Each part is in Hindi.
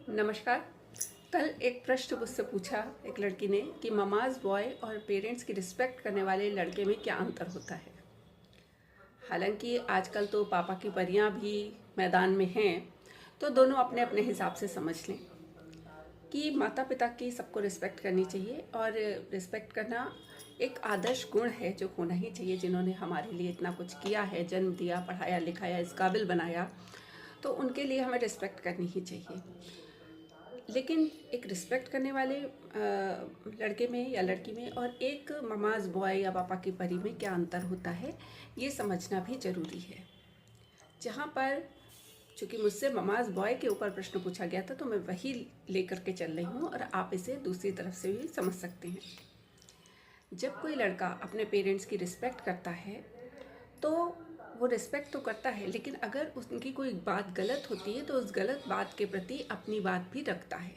नमस्कार। कल एक प्रश्न मुझसे पूछा एक लड़की ने कि ममाज बॉय और पेरेंट्स की रिस्पेक्ट करने वाले लड़के में क्या अंतर होता है। हालांकि आजकल तो पापा की परियां भी मैदान में हैं, तो दोनों अपने अपने हिसाब से समझ लें कि माता पिता की सबको रिस्पेक्ट करनी चाहिए। और रिस्पेक्ट करना एक आदर्श गुण है जो होना ही चाहिए। जिन्होंने हमारे लिए इतना कुछ किया है, जन्म दिया, पढ़ाया लिखाया, इस काबिल बनाया, तो उनके लिए हमें रिस्पेक्ट करनी ही चाहिए। लेकिन एक रिस्पेक्ट करने वाले लड़के में या लड़की में और एक ममाज बॉय या पापा की परी में क्या अंतर होता है, ये समझना भी ज़रूरी है। जहाँ पर चूँकि मुझसे ममाज बॉय के ऊपर प्रश्न पूछा गया था, तो मैं वही लेकर के चल रही हूँ और आप इसे दूसरी तरफ से भी समझ सकते हैं। जब कोई लड़का अपने पेरेंट्स की रिस्पेक्ट करता है तो वो रिस्पेक्ट तो करता है, लेकिन अगर उनकी कोई बात गलत होती है तो उस गलत बात के प्रति अपनी बात भी रखता है।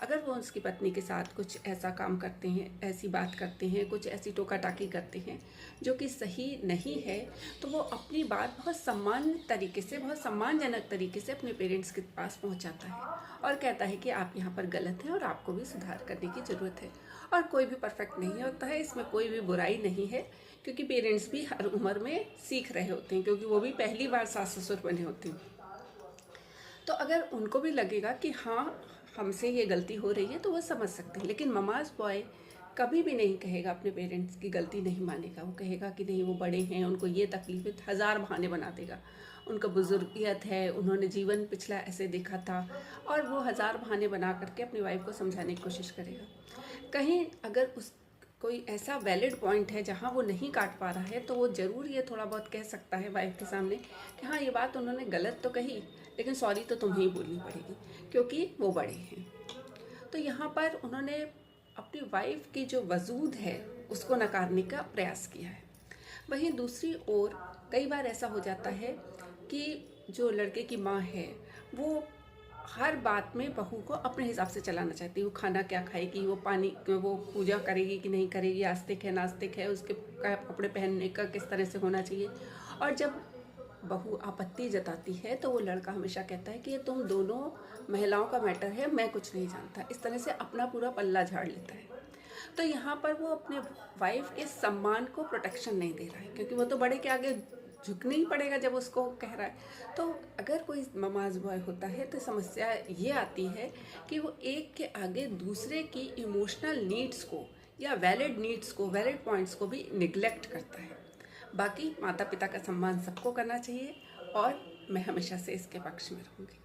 अगर वो उसकी पत्नी के साथ कुछ ऐसा काम करते हैं, ऐसी बात करते हैं, कुछ ऐसी टोका टाकी करते हैं जो कि सही नहीं है, तो वो अपनी बात बहुत सम्मान तरीके से, बहुत सम्मानजनक तरीके से अपने पेरेंट्स के पास पहुंचाता है और कहता है कि आप यहाँ पर गलत हैं और आपको भी सुधार करने की ज़रूरत है। और कोई भी परफेक्ट नहीं होता है, इसमें कोई भी बुराई नहीं है, क्योंकि पेरेंट्स भी हर उम्र में सीख रहे होते हैं, क्योंकि वो भी पहली बार सास ससुर बने होते हैं। तो अगर उनको भी लगेगा कि हाँ, हमसे ये गलती हो रही है, तो वो समझ सकते हैं। लेकिन ममाज बॉय कभी भी नहीं कहेगा, अपने पेरेंट्स की गलती नहीं मानेगा। वो कहेगा कि नहीं, वो बड़े हैं, उनको ये तकलीफ है, हज़ार बहाने बना देगा। उनका बुजुर्गियत है, उन्होंने जीवन पिछला ऐसे देखा था, और वो हज़ार बहाने बना करके अपनी वाइफ को समझाने की कोशिश करेगा। कहीं अगर उस कोई ऐसा वैलिड पॉइंट है जहाँ वो नहीं काट पा रहा है, तो वो ज़रूर ये थोड़ा बहुत कह सकता है वाइफ के सामने कि हाँ, ये बात उन्होंने गलत तो कही, लेकिन सॉरी तो तुम्हें ही बोलनी पड़ेगी, क्योंकि वो बड़े हैं। तो यहाँ पर उन्होंने अपनी वाइफ की जो वजूद है उसको नकारने का प्रयास किया है। वहीं दूसरी ओर कई बार ऐसा हो जाता है कि जो लड़के की माँ है, वो हर बात में बहू को अपने हिसाब से चलाना चाहती है। वो खाना क्या खाएगी, वो पानी, वो पूजा करेगी कि नहीं करेगी, आस्तिक है नास्तिक है, उसके कपड़े पहनने का किस तरह से होना चाहिए। और जब बहू आपत्ति जताती है तो वो लड़का हमेशा कहता है कि ये तुम दोनों महिलाओं का मैटर है, मैं कुछ नहीं जानता। इस तरह से अपना पूरा पल्ला झाड़ लेता है। तो यहाँ पर वो अपने वाइफ के सम्मान को प्रोटेक्शन नहीं दे रहा है, क्योंकि वो तो बड़े के आगे झुकना ही पड़ेगा जब उसको कह रहा है। तो अगर कोई ममाज बॉय होता है तो समस्या ये आती है कि वो एक के आगे दूसरे की इमोशनल नीड्स को या वैलिड नीड्स को, वैलिड पॉइंट्स को भी निगलेक्ट करता है। बाकी माता पिता का सम्मान सबको करना चाहिए और मैं हमेशा से इसके पक्ष में रहूँगी।